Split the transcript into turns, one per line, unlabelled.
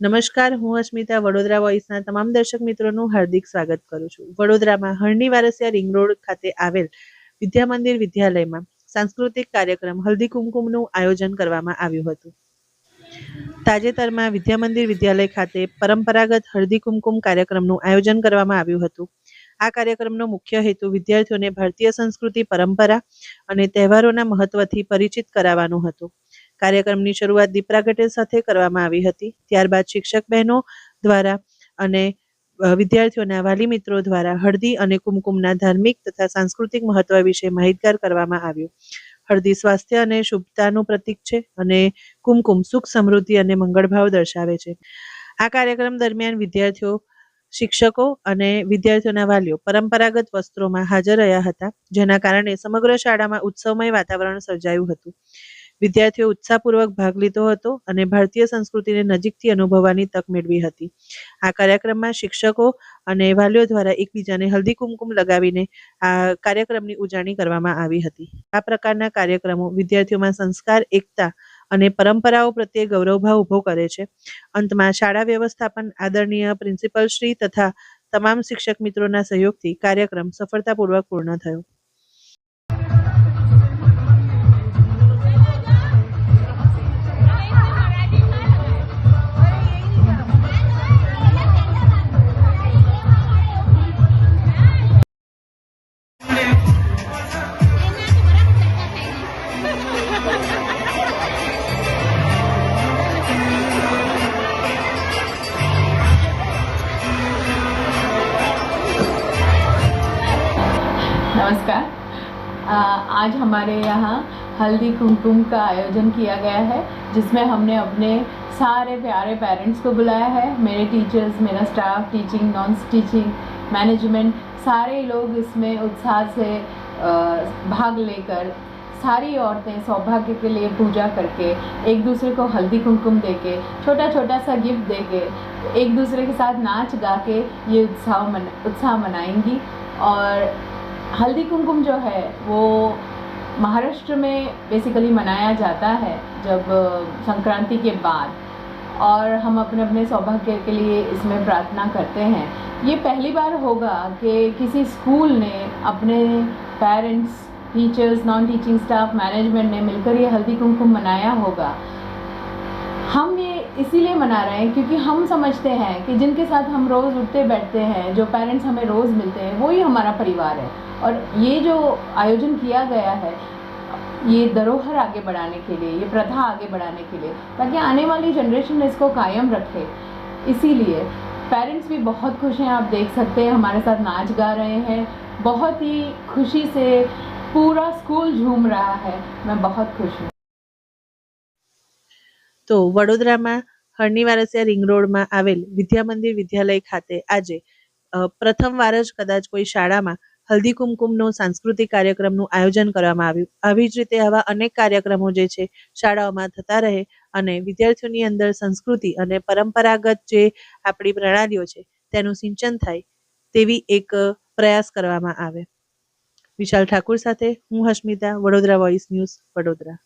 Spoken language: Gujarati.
નમસ્કાર, હું અસ્મિતા વડોદરા વોઇસના તમામ દર્શક મિત્રોનું હાર્દિક સ્વાગત કરું છું. વડોદરામાં હરણી વારસિયા રિંગ રોડ ખાતે આવેલ વિદ્યા મંદિર વિદ્યાલયમાં સાંસ્કૃતિક કાર્યક્રમ હલ્દી કુમકુમનું આયોજન કરવામાં આવ્યું હતું. તાજેતરમાં વિદ્યા મંદિર વિદ્યાલય ખાતે પરંપરાગત હળદી કુમકુમ કાર્યક્રમનું આયોજન કરવામાં આવ્યું હતું. આ કાર્યક્રમનો મુખ્ય હેતુ વિદ્યાર્થીઓને ભારતીય સંસ્કૃતિ, પરંપરા અને તહેવારોના મહત્વથી પરિચિત કરાવવાનું હતું. કાર્યક્રમની શરૂઆત દીપ પ્રાગટ્ય સાથે કરવામાં આવી હતી. ત્યારબાદ શિક્ષક બહેનો દ્વારા અને વિદ્યાર્થીઓના વાલી મિત્રો દ્વારા હળદી અને કુમકુમના ધાર્મિક તથા સાંસ્કૃતિક મહત્વ વિશે માહિતગાર કરવામાં આવ્યું. હળદી સ્વાસ્થ્ય અને શુભતાનું પ્રતીક છે અને કુમકુમ સુખ, સમૃદ્ધિ અને મંગળભાવ દર્શાવે છે. આ કાર્યક્રમ દરમિયાન વિદ્યાર્થીઓ, શિક્ષકો અને વિદ્યાર્થીઓના વાલીઓ પરંપરાગત વસ્ત્રોમાં હાજર રહ્યા હતા, જેના કારણે સમગ્ર શાળામાં ઉત્સવમય વાતાવરણ સર્જાયું હતું. વિદ્યાર્થીઓ ઉત્સાહપૂર્વક ભાગ લીધો હતો અને ભારતીય સંસ્કૃતિને નજીકથી અનુભવવાની તક મેળવી હતી. આ કાર્યક્રમમાં શિક્ષકો અને વાલીઓ દ્વારા એકબીજાને હલ્દી કુમકુમ લગાવીને આ કાર્યક્રમની ઉજવણી કરવામાં આવી હતી. આ પ્રકારના કાર્યક્રમો વિદ્યાર્થીઓમાં સંસ્કાર, એકતા અને પરંપરાઓ પ્રત્યે ગૌરવભાવ ઉભો કરે છે. અંતમાં શાળા વ્યવસ્થાપન, આદરણીય પ્રિન્સિપલ શ્રી તથા તમામ શિક્ષક મિત્રોના સહયોગથી કાર્યક્રમ સફળતાપૂર્વક પૂર્ણ થયો.
नमस्कार। आज हमारे यहाँ हल्दी कुमकुम का आयोजन किया गया है, जिसमें हमने अपने सारे प्यारे पेरेंट्स को बुलाया है। मेरे टीचर्स, मेरा staff, teaching, non teaching, management, सारे लोग इसमें उत्साह से भाग लेकर सारी औरतें सौभाग्य के लिए पूजा करके, एक दूसरे को हल्दी कुमकुम देके, छोटा छोटा सा गिफ्ट देके, एक दूसरे के साथ नाच गा के ये उत्साह मनाएंगी। और हल्दी कुमकुम जो है वो महाराष्ट्र में बेसिकली मनाया जाता है जब संक्रांति के बाद, और हम अपने अपने सौभाग्य के लिए इसमें प्रार्थना करते हैं। ये पहली बार होगा कि किसी स्कूल ने अपने parents, teachers, non teaching staff, management ने मिलकर ये हल्दी कुमकुम मनाया होगा। हम ये इसीलिए मना रहे हैं क्योंकि हम समझते हैं कि जिनके साथ हम रोज़ उठते बैठते हैं, जो पेरेंट्स हमें रोज़ मिलते हैं, वो ही हमारा परिवार है। और ये जो आयोजन किया गया है, ये धरोहर आगे बढ़ाने के लिए, ये प्रथा आगे बढ़ाने के लिए, ताकि आने वाली जनरेशन इसको कायम रखे। इसीलिए पेरेंट्स भी बहुत खुश हैं। आप देख सकते हैं हमारे साथ नाच गा रहे हैं, बहुत ही खुशी से पूरा स्कूल झूम रहा है। मैं बहुत खुश हूँ।
તો વડોદરામાં હરણી વારસિયા રિંગ રોડમાં આવેલ વિદ્યા મંદિર વિદ્યાલય ખાતે આજે પ્રથમવાર જ કદાચ કોઈ શાળામાં હલ્દી કુમકુમનો સાંસ્કૃતિક કાર્યક્રમનું આયોજન કરવામાં આવ્યું. આવી જ રીતે આવા અનેક કાર્યક્રમો જે છે શાળાઓમાં થતા રહે અને વિદ્યાર્થીઓની અંદર સંસ્કૃતિ અને પરંપરાગત જે આપણી પ્રણાલીઓ છે તેનું સિંચન થાય તેવી એક પ્રયાસ કરવામાં આવે. વિશાલ ઠાકુર સાથે હું હસ્મિતા, વડોદરા વોઇસ ન્યૂઝ, વડોદરા.